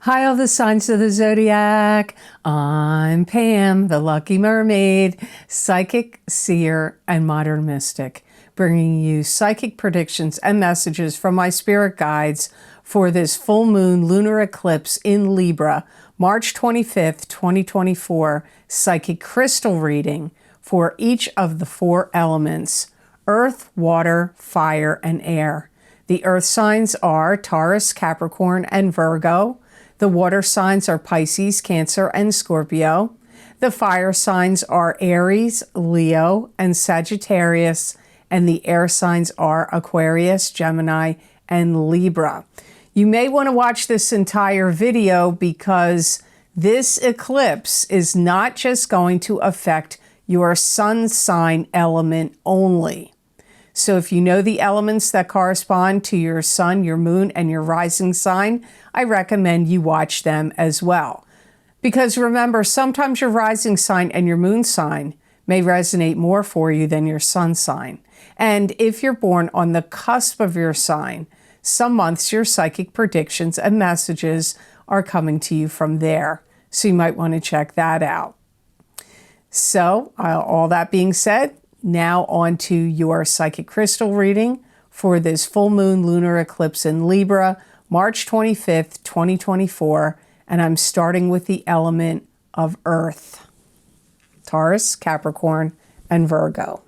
Hi, all the signs of the zodiac. I'm Pam, the Lucky Mermaid, psychic, seer, and modern mystic, bringing you psychic predictions and messages from my spirit guides for this full moon lunar eclipse in Libra, March 25th, 2024, psychic crystal reading for each of the four elements: earth, water, fire, and air. The earth signs are Taurus, Capricorn, and Virgo. The water signs are Pisces, Cancer, and Scorpio. The fire signs are Aries, Leo, and Sagittarius. And the air signs are Aquarius, Gemini, and Libra. You may want to watch this entire video because this eclipse is not just going to affect your sun sign element only. So if you know the elements that correspond to your sun, your moon, and your rising sign, I recommend you watch them as well. Because remember, sometimes your rising sign and your moon sign may resonate more for you than your sun sign. And if you're born on the cusp of your sign, some months your psychic predictions and messages are coming to you from there. So you might want to check that out. So all that being said, now on to your psychic crystal reading for this full moon lunar eclipse in Libra, March 25th, 2024, and I'm starting with the element of earth, Taurus, Capricorn, and Virgo.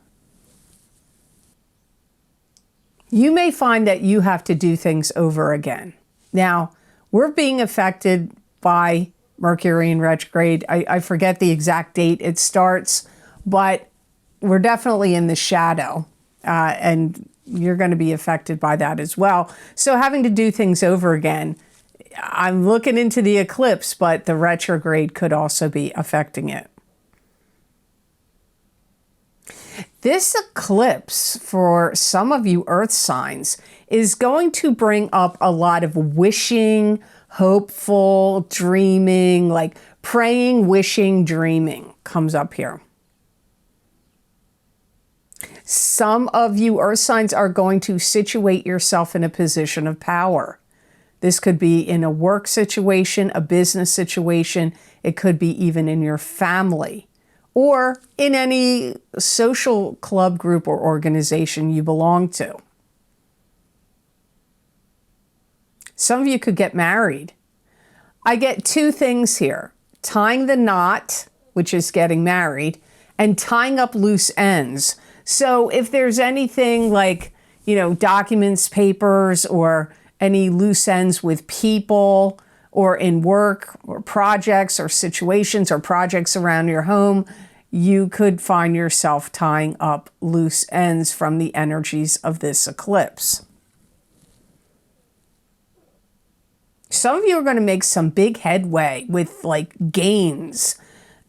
You may find that you have to do things over again. Now, we're being affected by Mercury in retrograde. I forget the exact date it starts, but we're definitely in the shadow, and you're going to be affected by that as well. So having to do things over again, I'm looking into the eclipse, but the retrograde could also be affecting it. This eclipse, for some of you earth signs, is going to bring up a lot of wishing, hopeful, dreaming, like praying, wishing, dreaming comes up here. Some of you earth signs are going to situate yourself in a position of power. This could be in a work situation, a business situation. It could be even in your family or in any social club, group, or organization you belong to. Some of you could get married. I get two things here: tying the knot, which is getting married, and tying up loose ends. So if there's anything like, documents, papers, or any loose ends with people or in work or projects or situations or projects around your home, you could find yourself tying up loose ends from the energies of this eclipse. Some of you are going to make some big headway with gains.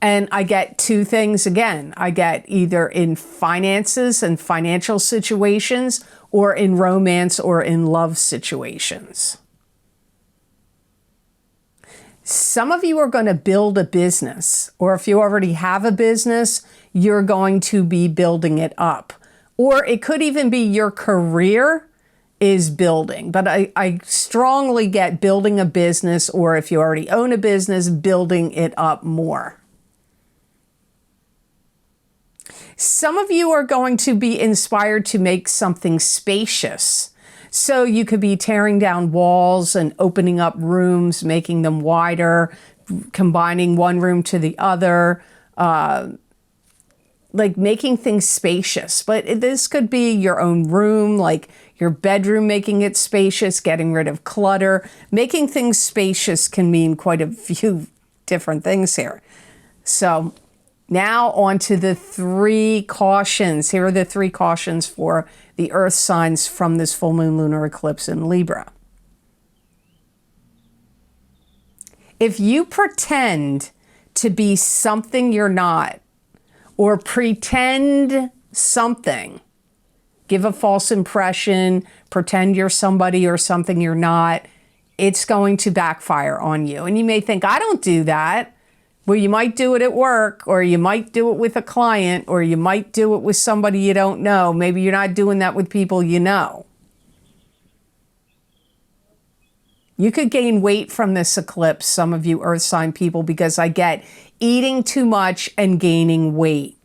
And I get two things again. I get either in finances and financial situations or in romance or in love situations. Some of you are going to build a business, or if you already have a business, you're going to be building it up. Or it could even be your career is building. But I strongly get building a business, or if you already own a business, building it up more. Some of you are going to be inspired to make something spacious. So you could be tearing down walls and opening up rooms, making them wider, combining one room to the other, like making things spacious. But this could be your own room, like your bedroom, making it spacious, getting rid of clutter. Making things spacious can mean quite a few different things here. So now on to the three cautions. Here are the three cautions for the earth signs from this full moon lunar eclipse in Libra. If you pretend to be something you're not, or pretend something, give a false impression, pretend you're somebody or something you're not, it's going to backfire on you. And you may think, I don't do that. Well, you might do it at work, or you might do it with a client, or you might do it with somebody you don't know. Maybe you're not doing that with people you know. You could gain weight from this eclipse, some of you earth sign people, because I get eating too much and gaining weight.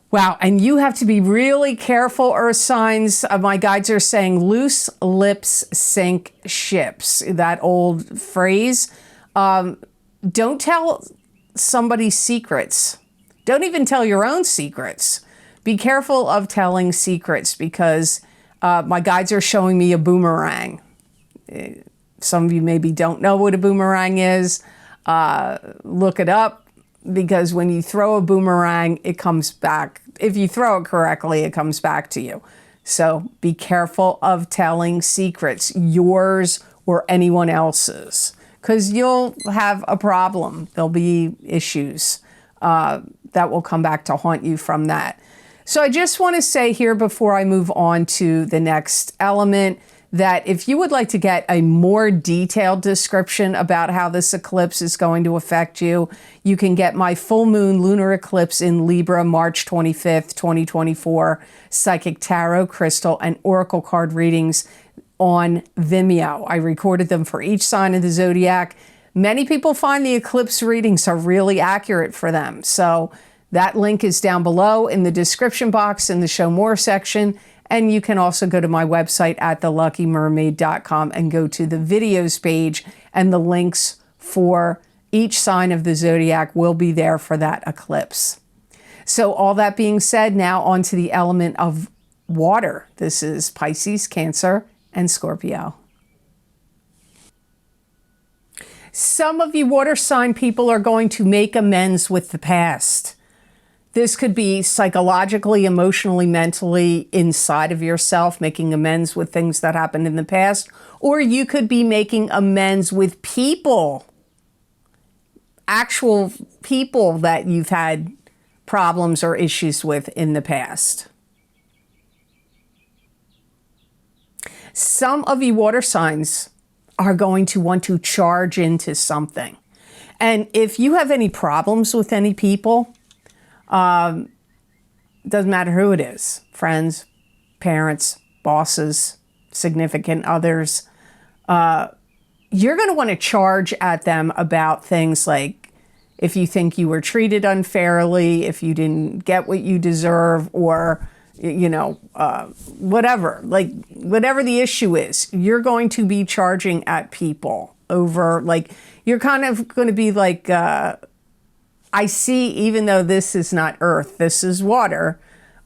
Wow, and you have to be really careful, earth signs. My guides are saying loose lips sink ships, that old phrase. Don't tell somebody's secrets. Don't even tell your own secrets. Be careful of telling secrets because my guides are showing me a boomerang. Some of you maybe don't know what a boomerang is. Look it up, because when you throw a boomerang, it comes back. If you throw it correctly, it comes back to you. So be careful of telling secrets, yours or anyone else's, because you'll have a problem. There'll be issues that will come back to haunt you from that. So I just want to say here before I move on to the next element that if you would like to get a more detailed description about how this eclipse is going to affect you, you can get my full moon lunar eclipse in Libra, March 25th, 2024, psychic tarot, crystal, and oracle card readings on Vimeo. I recorded them for each sign of the zodiac. Many people find the eclipse readings are really accurate for them. So that link is down below in the description box in the show more section. And you can also go to my website at theluckymermaid.com and go to the videos page, and the links for each sign of the zodiac will be there for that eclipse. So all that being said, now on to the element of water. This is Pisces, Cancer, and Scorpio. Some of you water sign people are going to make amends with the past. This could be psychologically, emotionally, mentally inside of yourself, making amends with things that happened in the past, or you could be making amends with people, actual people that you've had problems or issues with in the past. Some of you water signs are going to want to charge into something. And if you have any problems with any people, doesn't matter who it is, friends, parents, bosses, significant others, you're going to want to charge at them about things like if you think you were treated unfairly, if you didn't get what you deserve, or, you know, whatever, like whatever the issue is, you're going to be charging at people over, like, you're kind of going to be like, I see, even though this is not earth, this is water,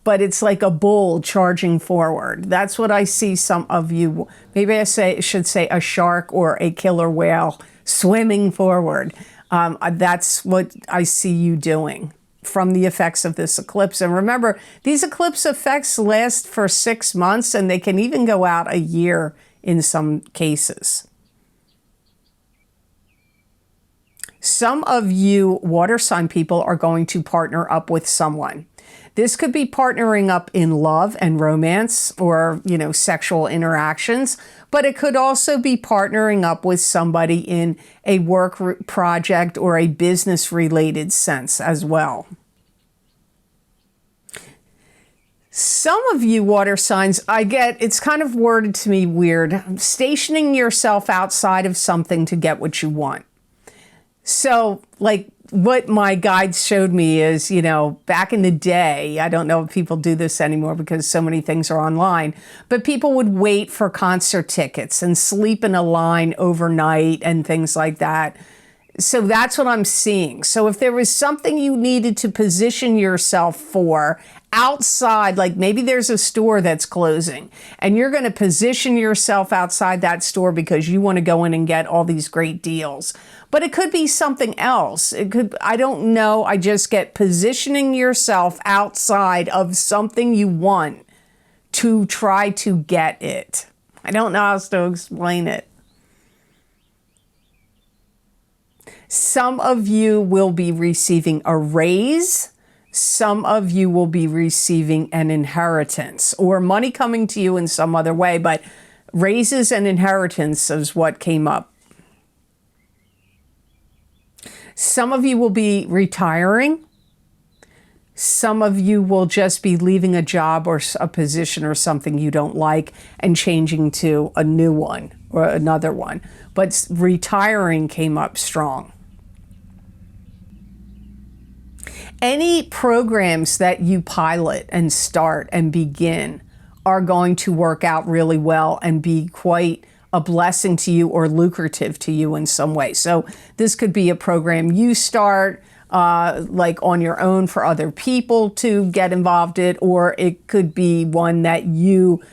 but it's like a bull charging forward. That's what I see some of you. Maybe I should say a shark or a killer whale swimming forward. That's what I see you doing from the effects of this eclipse. And remember, these eclipse effects last for 6 months, and they can even go out a year in some cases. Some of you water sign people are going to partner up with someone. This could be partnering up in love and romance, or, you know, sexual interactions, but it could also be partnering up with somebody in a work project or a business related sense as well. Some of you water signs, I get, it's kind of worded to me weird, stationing yourself outside of something to get what you want. So, like, what my guides showed me is, you know, back in the day, I don't know if people do this anymore because so many things are online, but people would wait for concert tickets and sleep in a line overnight and things like that. So that's what I'm seeing. So if there was something you needed to position yourself for outside, like maybe there's a store that's closing and you're going to position yourself outside that store because you want to go in and get all these great deals. But it could be something else. It could, I don't know. I just get positioning yourself outside of something you want to try to get it. I don't know how else to explain it. Some of you will be receiving a raise. Some of you will be receiving an inheritance or money coming to you in some other way, but raises and inheritance is what came up. Some of you will be retiring. Some of you will just be leaving a job or a position or something you don't like and changing to a new one or another one. But retiring came up strong. Any programs that you pilot and start and begin are going to work out really well and be quite a blessing to you or lucrative to you in some way. So this could be a program you start like on your own for other people to get involved in, or it could be one that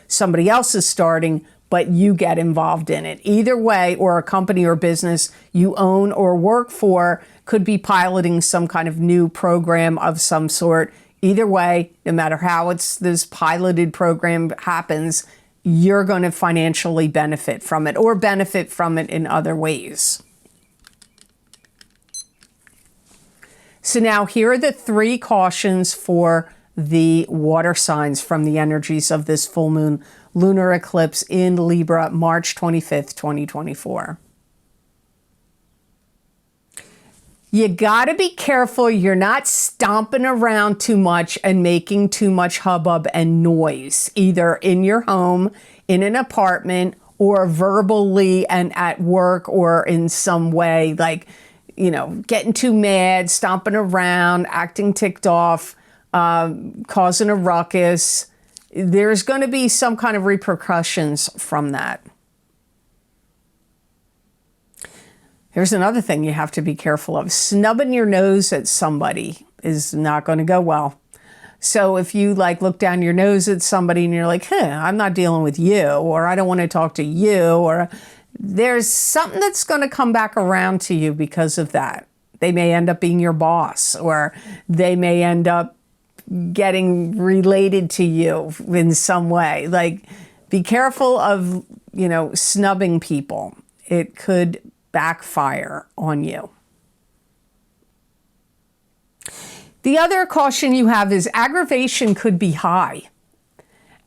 somebody else is starting, but you get involved in it. Either way, or a company or business you own or work for could be piloting some kind of new program of some sort. Either way, no matter how this piloted program happens, you're going to financially benefit from it or benefit from it in other ways. So now here are the 3 cautions for the water signs from the energies of this full moon lunar eclipse in Libra, March 25th, 2024. You got to be careful you're not stomping around too much and making too much hubbub and noise, either in your home, in an apartment, or verbally and at work, or in some way like, getting too mad, stomping around, acting ticked off, causing a ruckus. There's going to be some kind of repercussions from that. Here's another thing you have to be careful of. Snubbing your nose at somebody is not going to go well. So if you look down your nose at somebody and you're like, I'm not dealing with you, or I don't want to talk to you, or there's something that's going to come back around to you because of that. They may end up being your boss, or they may end up getting related to you in some way. Be careful of, snubbing people. It could backfire on you. The other caution you have is aggravation could be high.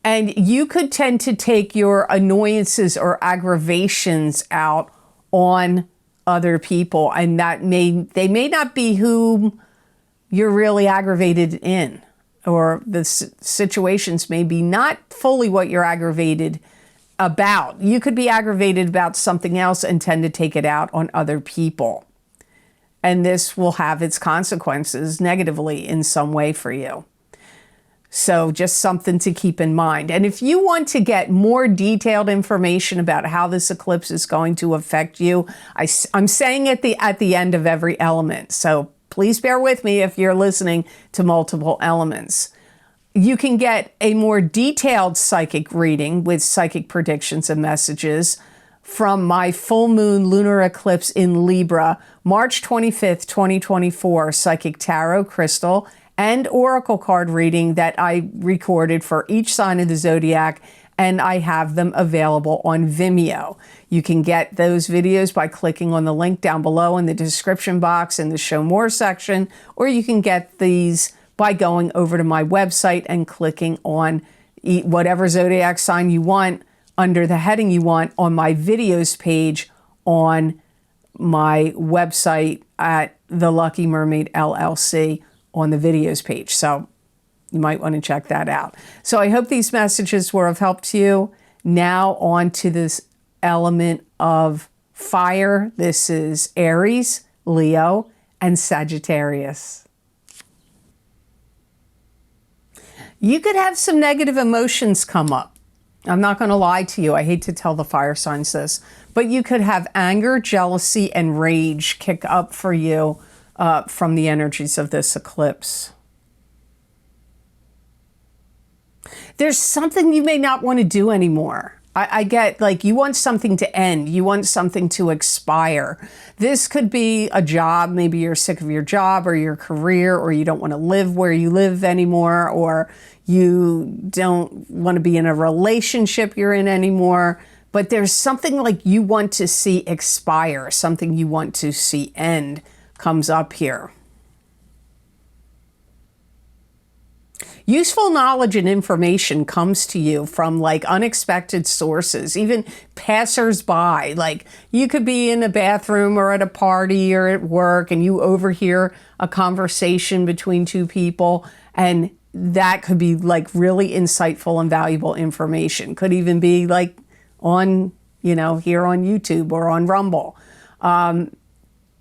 And you could tend to take your annoyances or aggravations out on other people, and they may not be whom you're really aggravated in, or the situations may be not fully what you're aggravated about. You could be aggravated about something else and tend to take it out on other people. And this will have its consequences negatively in some way for you. So just something to keep in mind. And if you want to get more detailed information about how this eclipse is going to affect you, I'm saying at the end of every element. So please bear with me if you're listening to multiple elements. You can get a more detailed psychic reading with psychic predictions and messages from my full moon lunar eclipse in Libra, March 25th, 2024, psychic tarot, crystal, and oracle card reading that I recorded for each sign of the zodiac, and I have them available on Vimeo. You can get those videos by clicking on the link down below in the description box in the Show More section, or you can get these by going over to my website and clicking on whatever zodiac sign you want under the heading you want on my videos page on my website at the Lucky Mermaid LLC on the videos page. So you might want to check that out. So I hope these messages were of help to you. Now on to this element of fire. This is Aries, Leo, and Sagittarius. You could have some negative emotions come up. I'm not going to lie to you. I hate to tell the fire signs this, but you could have anger, jealousy, and rage kick up for you from the energies of this eclipse. There's something you may not want to do anymore. I get you want something to end. You want something to expire. This could be a job. Maybe you're sick of your job or your career, or you don't want to live where you live anymore, or you don't want to be in a relationship you're in anymore. But there's something you want to see expire, something you want to see end comes up here. Useful knowledge and information comes to you from like unexpected sources, even passersby. Like you could be in a bathroom or at a party or at work and you overhear a conversation between two people, and that could be like really insightful and valuable information. Could even be like on, here on YouTube or on Rumble. I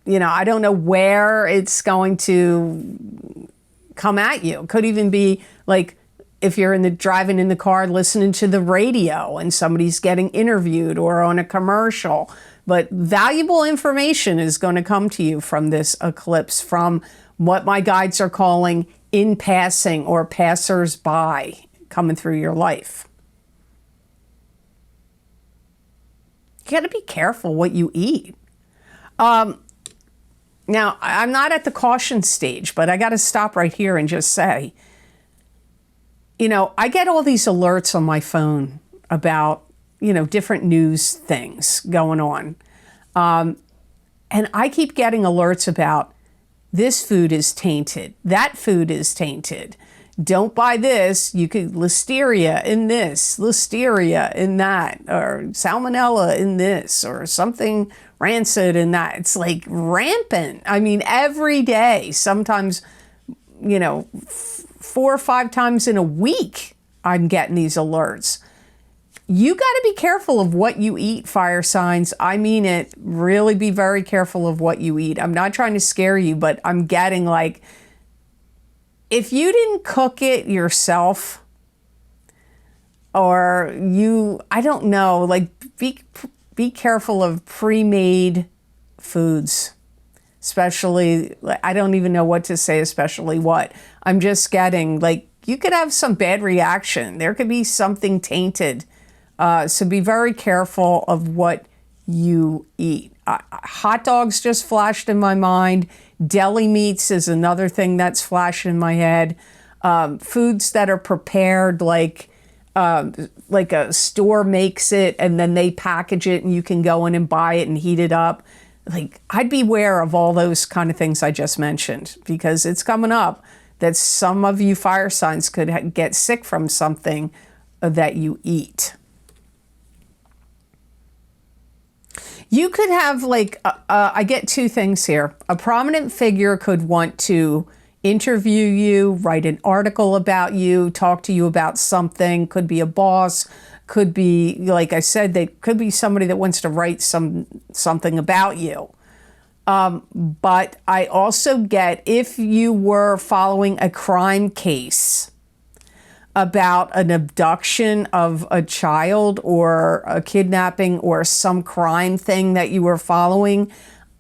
don't know where it's going to come at you. It could even be like if you're driving in the car listening to the radio and somebody's getting interviewed or on a commercial. But valuable information is going to come to you from this eclipse, from what my guides are calling in passing or passers-by coming through your life. You got to be careful what you eat. Now, I'm not at the caution stage, but I got to stop right here and just say, I get all these alerts on my phone about, different news things going on. And I keep getting alerts about this food is tainted, that food is tainted. Don't buy this, you could listeria in this, listeria in that, or salmonella in this, or something rancid in that. It's like rampant. I mean, every day, sometimes, 4 or 5 times in a week, I'm getting these alerts. You got to be careful of what you eat, fire signs. I mean it. Really be very careful of what you eat. I'm not trying to scare you, but I'm getting like, if you didn't cook it yourself, or I don't know, like be careful of pre-made foods, especially, I don't even know what to say, especially what. I'm just getting like, you could have some bad reaction. There could be something tainted. So be very careful of what you eat. Hot dogs just flashed in my mind. Deli meats is another thing that's flashed in my head. Foods that are prepared like a store makes it and then they package it and you can go in and buy it and heat it up. Like, I'd be aware of all those kind of things I just mentioned, because it's coming up that some of you fire signs could get sick from something that you eat. You could have like, I get 2 things here. A prominent figure could want to interview you, write an article about you, talk to you about something. Could be a boss, could be, like I said, they could be somebody that wants to write something about you. But I also get, if you were following a crime case about an abduction of a child or a kidnapping or some crime thing that you were following,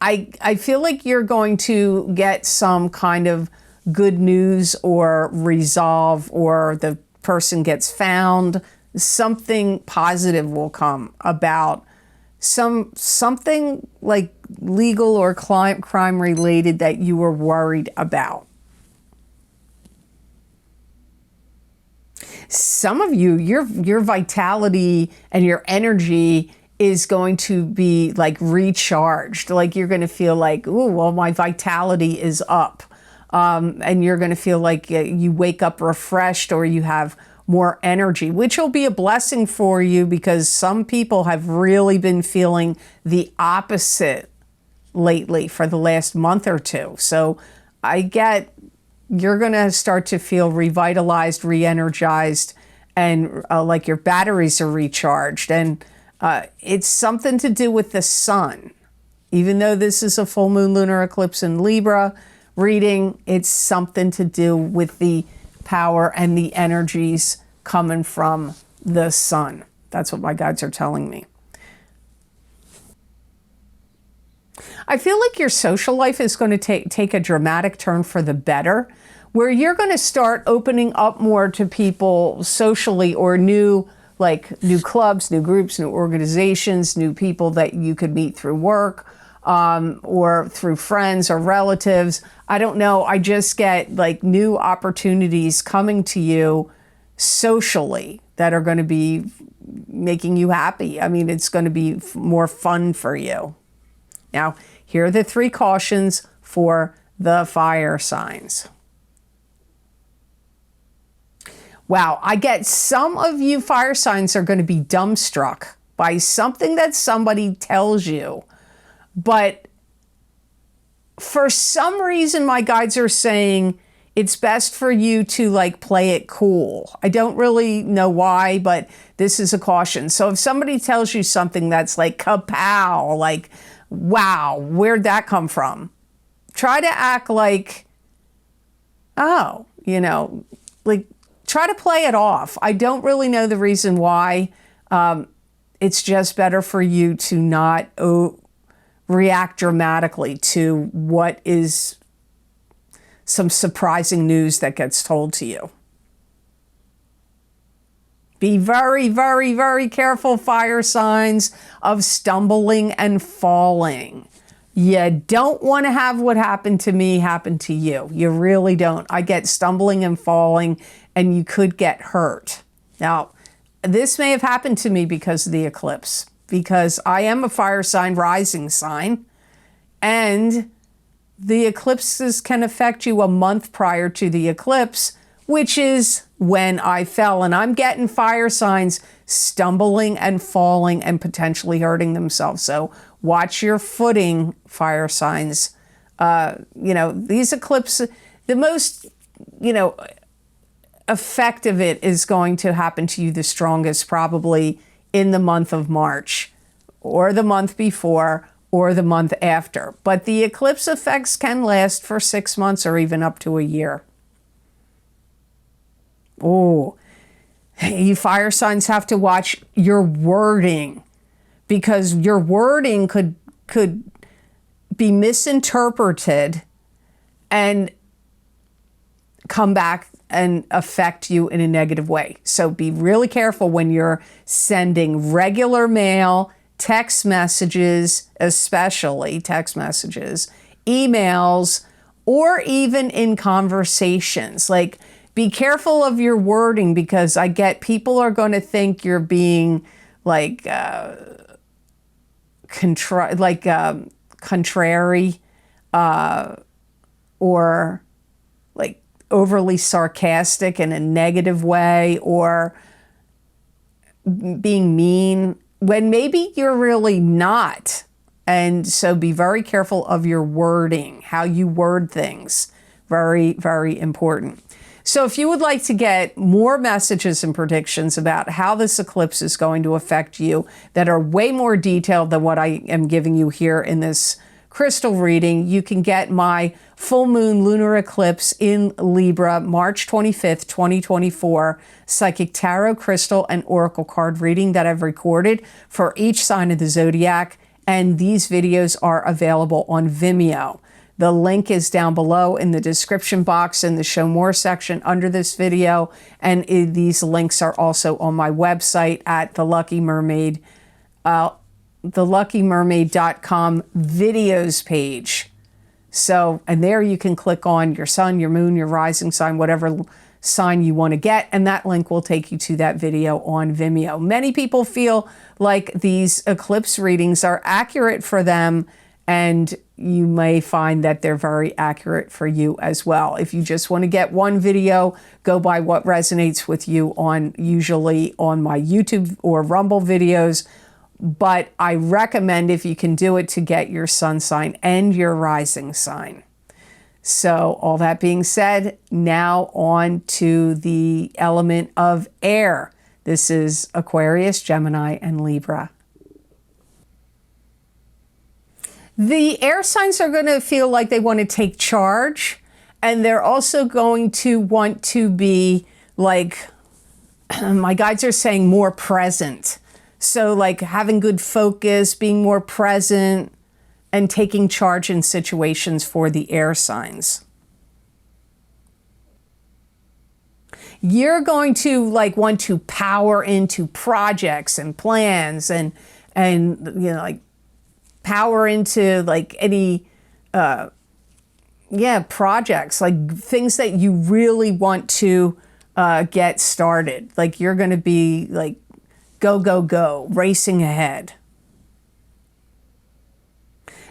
I feel like you're going to get some kind of good news or resolve, or the person gets found. Something positive will come about something like legal or crime related that you were worried about. Some of you, your vitality and your energy is going to be like recharged. Like you're going to feel like, oh, well, my vitality is up. And you're going to feel like you wake up refreshed, or you have more energy, which will be a blessing for you, because some people have really been feeling the opposite lately for the last month or 2. So I get, you're going to start to feel revitalized, re-energized, and like your batteries are recharged. And it's something to do with the sun. Even though this is a full moon lunar eclipse in Libra reading, it's something to do with the power and the energies coming from the sun. That's what my guides are telling me. I feel like your social life is going to take a dramatic turn for the better, where you're going to start opening up more to people socially, or new clubs, new groups, new organizations, new people that you could meet through work, or through friends or relatives. I don't know. I just get like new opportunities coming to you socially that are going to be making you happy. I mean, it's going to be more fun for you. Now, here are the 3 cautions for the fire signs. Wow, I get some of you fire signs are going to be dumbstruck by something that somebody tells you. But for some reason, my guides are saying it's best for you to like play it cool. I don't really know why, but this is a caution. So if somebody tells you something that's like kapow, like, wow, where'd that come from? Try to act like, oh, you know, like try to play it off. I don't really know the reason why. It's just better for you to not react dramatically to what is some surprising news that gets told to you. Be very, very, very careful, fire signs, of stumbling and falling. You don't want to have what happened to me happen to you. You really don't. I get stumbling and falling, and you could get hurt. Now, this may have happened to me because of the eclipse, because I am a fire sign, rising sign, and the eclipses can affect you a month prior to the eclipse, which is when I fell. And I'm getting fire signs stumbling and falling and potentially hurting themselves. So watch your footing, fire signs. You know, these eclipses, the most, you know, effect of it is going to happen to you the strongest probably in the month of March, or the month before, or the month after. But the eclipse effects can last for 6 months or even up to a year. Oh, you fire signs have to watch your wording, because your wording could be misinterpreted and come back and affect you in a negative way. So be really careful when you're sending regular mail, text messages, especially text messages, emails, or even in conversations. Like, be careful of your wording, because I get people are going to think you're being like contrary or like overly sarcastic in a negative way, or being mean, when maybe you're really not. And so be very careful of your wording, how you word things. Very, very important. So if you would like to get more messages and predictions about how this eclipse is going to affect you that are way more detailed than what I am giving you here in this crystal reading, you can get my full moon lunar eclipse in Libra, March 25th, 2024, psychic tarot, crystal, and oracle card reading that I've recorded for each sign of the zodiac. And these videos are available on Vimeo. The link is down below in the description box in the show more section under this video. And these links are also on my website at the Lucky Mermaid, theluckymermaid.com videos page. So, and there you can click on your sun, your moon, your rising sign, whatever sign you want to get, and that link will take you to that video on Vimeo. Many people feel like these eclipse readings are accurate for them, and you may find that they're very accurate for you as well. If you just want to get one video, go by what resonates with you on, usually on my YouTube or Rumble videos. But I recommend, if you can do it, to get your sun sign and your rising sign. So all that being said, now on to the element of air. This is Aquarius, Gemini, and Libra. The air signs are going to feel like they want to take charge, and they're also going to want to be like, my guides are saying, more present. So like having good focus, being more present, and taking charge in situations for the air signs. You're going to like want to power into projects and plans and you know, like power into like any projects, like things that you really want to get started. Like you're going to be like go, go, go, racing ahead.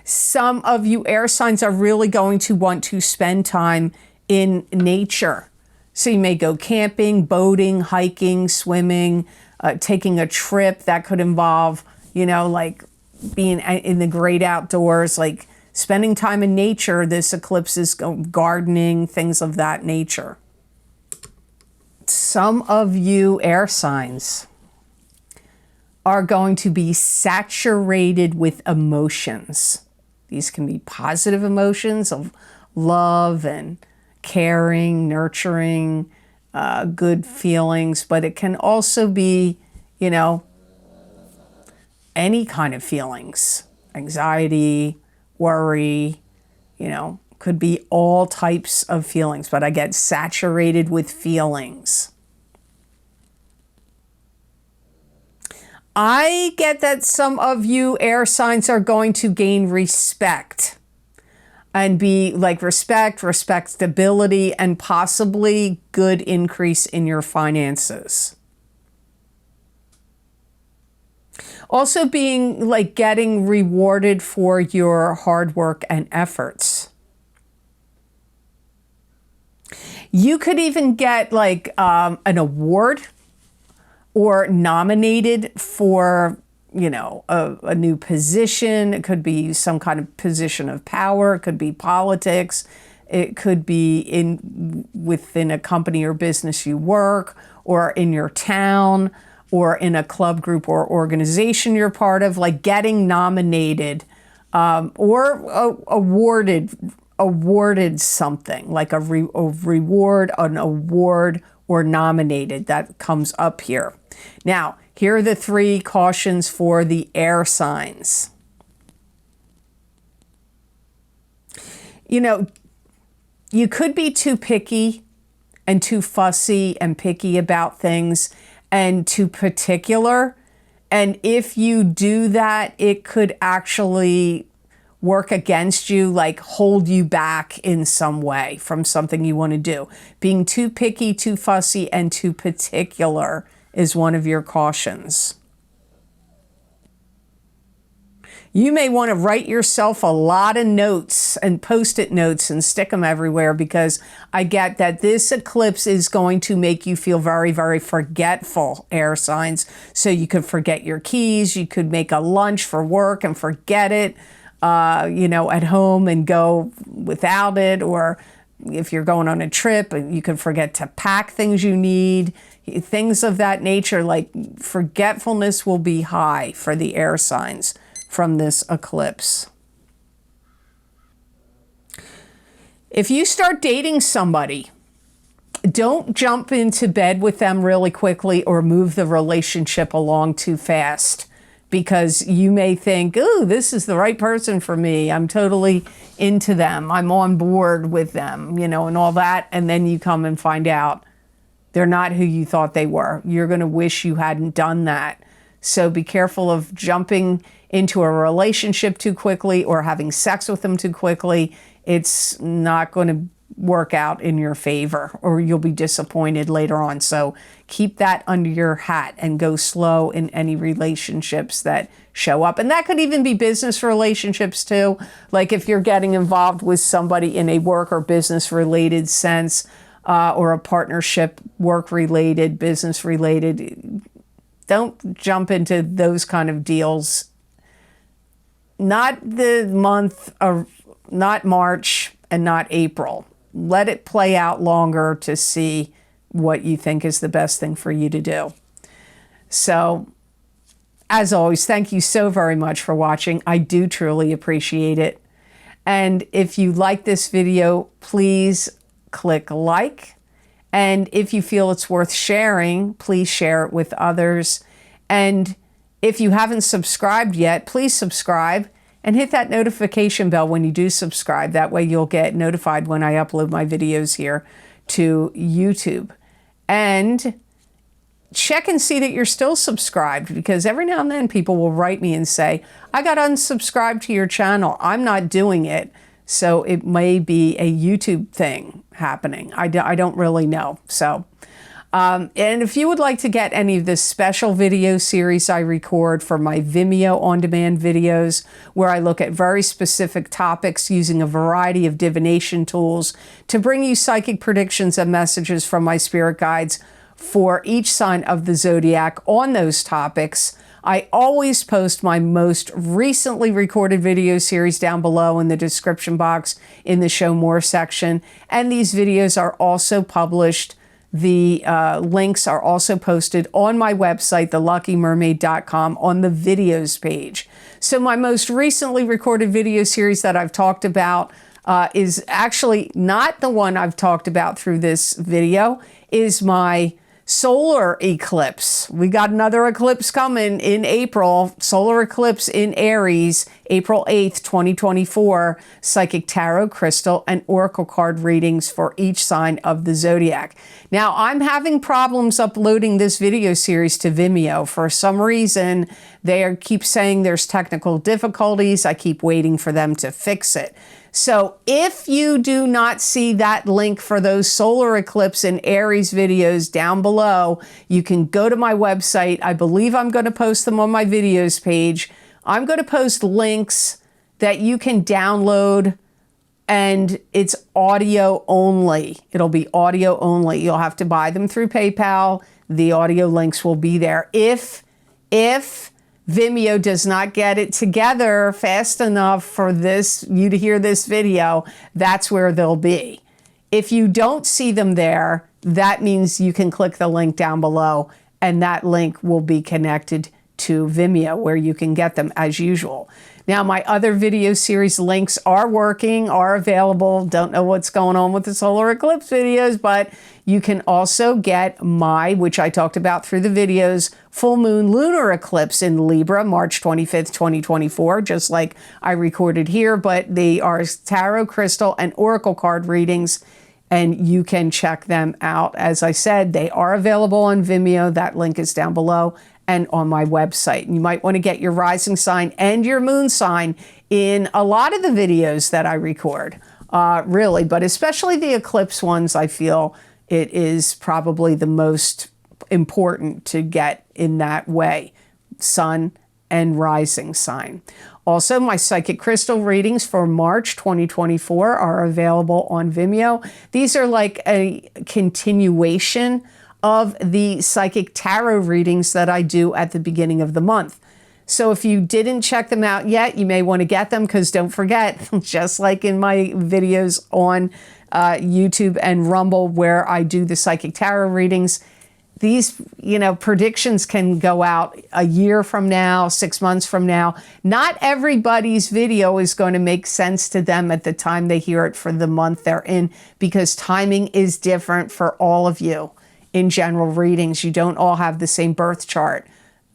Some of you air signs are really going to want to spend time in nature. So you may go camping, boating, hiking, swimming, taking a trip. That could involve, you know, like being in the great outdoors, like spending time in nature. This eclipse is gardening, things of that nature. Some of you air signs are going to be saturated with emotions. These can be positive emotions of love and caring, nurturing, good feelings, but it can also be, you know, any kind of feelings, anxiety, worry, you know, could be all types of feelings, but I get saturated with feelings. I get that some of you air signs are going to gain respect and be like respectability, and possibly good increase in your finances. Also being like getting rewarded for your hard work and efforts. You could even get like an award or nominated for, you know, a new position. It could be some kind of position of power. It could be politics. It could be within a company or business you work, or in your town, or in a club, group, or organization you're part of, like getting nominated or awarded something, like a reward, an award, or nominated. That comes up here. Now, here are the 3 cautions for the air signs. You know, you could be too picky and too fussy and picky about things and too particular. And if you do that, it could actually work against you, like hold you back in some way from something you want to do. Being too picky, too fussy, and too particular is one of your cautions. You may want to write yourself a lot of notes and post-it notes and stick them everywhere, because I get that this eclipse is going to make you feel very, very forgetful, air signs. So you could forget your keys. You could make a lunch for work and forget it, you know, at home and go without it. Or if you're going on a trip, you could forget to pack things you need, things of that nature. Like forgetfulness will be high for the air signs from this eclipse. If you start dating somebody, don't jump into bed with them really quickly or move the relationship along too fast, because you may think, oh, this is the right person for me. I'm totally into them. I'm on board with them, you know, and all that. And then you come and find out they're not who you thought they were. You're going to wish you hadn't done that. So be careful of jumping into a relationship too quickly or having sex with them too quickly. It's not going to work out in your favor, or you'll be disappointed later on. So keep that under your hat and go slow in any relationships that show up. And that could even be business relationships too. Like if you're getting involved with somebody in a work or business related sense, or a partnership, work related, business related, don't jump into those kind of deals. Not the month of, not March and not April. Let it play out longer to see what you think is the best thing for you to do. So, as always, thank you so very much for watching. I do truly appreciate it. And if you like this video, please click like. And if you feel it's worth sharing, please share it with others. And if you haven't subscribed yet, please subscribe and hit that notification bell when you do subscribe. That way you'll get notified when I upload my videos here to YouTube. And check and see that you're still subscribed, because every now and then people will write me and say, I got unsubscribed to your channel. I'm not doing it. So it may be a YouTube thing happening. I don't really know. So And if you would like to get any of the special video series I record for my Vimeo on-demand videos, where I look at very specific topics using a variety of divination tools to bring you psychic predictions and messages from my spirit guides for each sign of the zodiac on those topics, I always post my most recently recorded video series down below in the description box in the Show More section. And these videos are also published. The links are also posted on my website, theluckymermaid.com, on the videos page. So my most recently recorded video series that I've talked about is actually not the one I've talked about through this video, is my solar eclipse. We got another eclipse coming in April, solar eclipse in Aries, April 8th, 2024, psychic tarot, crystal, and oracle card readings for each sign of the zodiac. Now, I'm having problems uploading this video series to Vimeo. For some reason, they keep saying there's technical difficulties. I keep waiting for them to fix it. So if you do not see that link for those solar eclipse and Aries videos down below, you can go to my website. I believe I'm going to post them on my videos page. I'm going to post links that you can download, and it's audio only. It'll be audio only. You'll have to buy them through PayPal. The audio links will be there. If Vimeo does not get it together fast enough for you to hear this video, that's where they'll be. If you don't see them there, that means you can click the link down below, and that link will be connected to Vimeo, where you can get them as usual. Now, my other video series links are working, are available. Don't know what's going on with the solar eclipse videos, but you can also get which I talked about through the videos, full moon lunar eclipse in Libra, March 25th, 2024, just like I recorded here, but they are tarot, crystal, and oracle card readings, and you can check them out. As I said, they are available on Vimeo. That link is down below and on my website. You might want to get your rising sign and your moon sign in a lot of the videos that I record, really, but especially the eclipse ones. I feel it is probably the most important to get in that way, sun and rising sign. Also, my psychic crystal readings for March 2024 are available on Vimeo. These are like a continuation of the psychic tarot readings that I do at the beginning of the month. So if you didn't check them out yet, you may want to get them, because don't forget, just like in my videos on YouTube and Rumble, where I do the psychic tarot readings, these, predictions can go out a year from now, 6 months from now. Not everybody's video is going to make sense to them at the time they hear it for the month they're in, because timing is different for all of you. In general readings, you don't all have the same birth chart.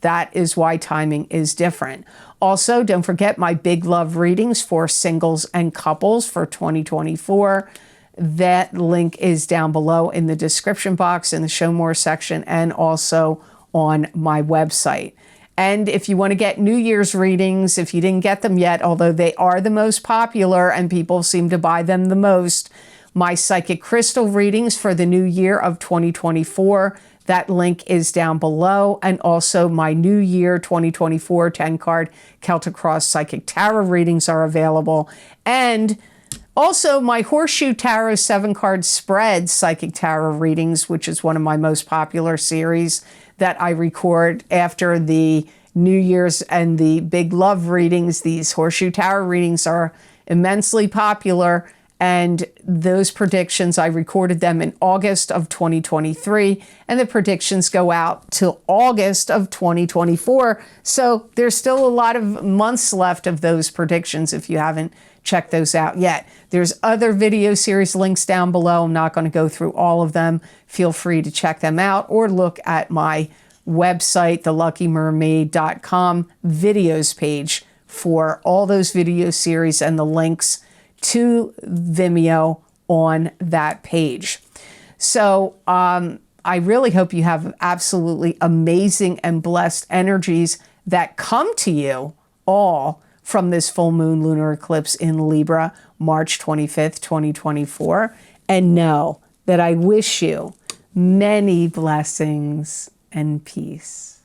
That is why timing is different. Also, don't forget my big love readings for singles and couples for 2024. That link is down below in the description box in the Show More section, and also on my website. And if you want to get New Year's readings, if you didn't get them yet, although they are the most popular and people seem to buy them the most, my psychic crystal readings for the new year of 2024, that link is down below. And also my New Year 2024 10-card Celtic Cross psychic tarot readings are available. And also my Horseshoe Tarot 7-card spread psychic tarot readings, which is one of my most popular series that I record after the New Year's and the big love readings. These Horseshoe Tarot readings are immensely popular. And those predictions, I recorded them in August of 2023, and the predictions go out till August of 2024. So there's still a lot of months left of those predictions if you haven't checked those out yet. There's other video series links down below. I'm not going to go through all of them. Feel free to check them out or look at my website, theluckymermaid.com videos page for all those video series and the links to Vimeo on that page. So I really hope you have absolutely amazing and blessed energies that come to you all from this full moon lunar eclipse in Libra, March 25th, 2024. And know that I wish you Many blessings and peace.